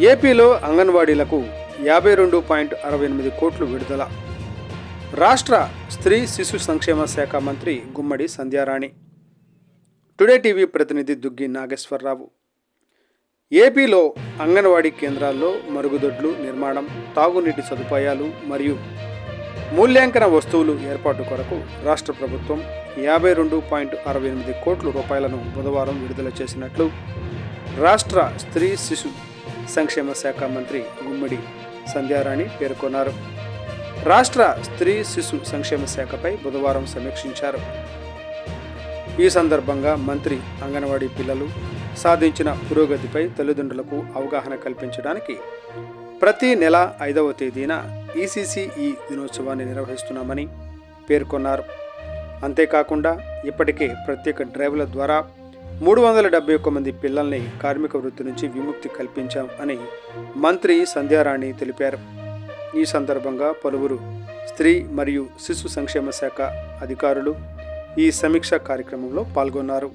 ఏపీలో అంగన్వాడీలకు 52.68 కోట్లు విడుదల. రాష్ట్ర స్త్రీ శిశు సంక్షేమ శాఖ మంత్రి గుమ్మడి సంధ్యారాణి. టుడే టీవీ ప్రతినిధి దుగ్గి నాగేశ్వరరావు. ఏపీలో అంగన్వాడీ కేంద్రాల్లో మరుగుదొడ్లు నిర్మాణం, తాగునీటి సదుపాయాలు మరియు మూల్యాంకన వస్తువులు ఏర్పాటు కొరకు రాష్ట్ర ప్రభుత్వం 52.68 కోట్ల రూపాయలను బుధవారం విడుదల చేసినట్లు రాష్ట్ర స్త్రీ శిశు సంక్షేమ శాఖ మంత్రి గుమ్మడి సంధ్యారాణి పేర్కొన్నారు. రాష్ట్ర స్త్రీ శిశు సంక్షేమ శాఖపై బుధవారం సమీక్షించారు. ఈ సందర్భంగా మంత్రి అంగన్వాడీ పిల్లలు సాధించిన పురోగతిపై తల్లిదండ్రులకు అవగాహన కల్పించడానికి ప్రతి నెల 5వ తేదీన ఈసీసీఈ దినోత్సవాన్ని నిర్వహిస్తున్నామని పేర్కొన్నారు. అంతేకాకుండా ఇప్పటికే ప్రత్యేక డ్రైవ్ల ద్వారా 371 మంది పిల్లల్ని కార్మిక వృత్తి నుంచి విముక్తి కల్పించాం అని మంత్రి సంధ్యారాణి తెలిపారు. ఈ సందర్భంగా పలువురు స్త్రీ మరియు శిశు సంక్షేమ శాఖ అధికారులు ఈ సమీక్ష కార్యక్రమంలో పాల్గొన్నారు.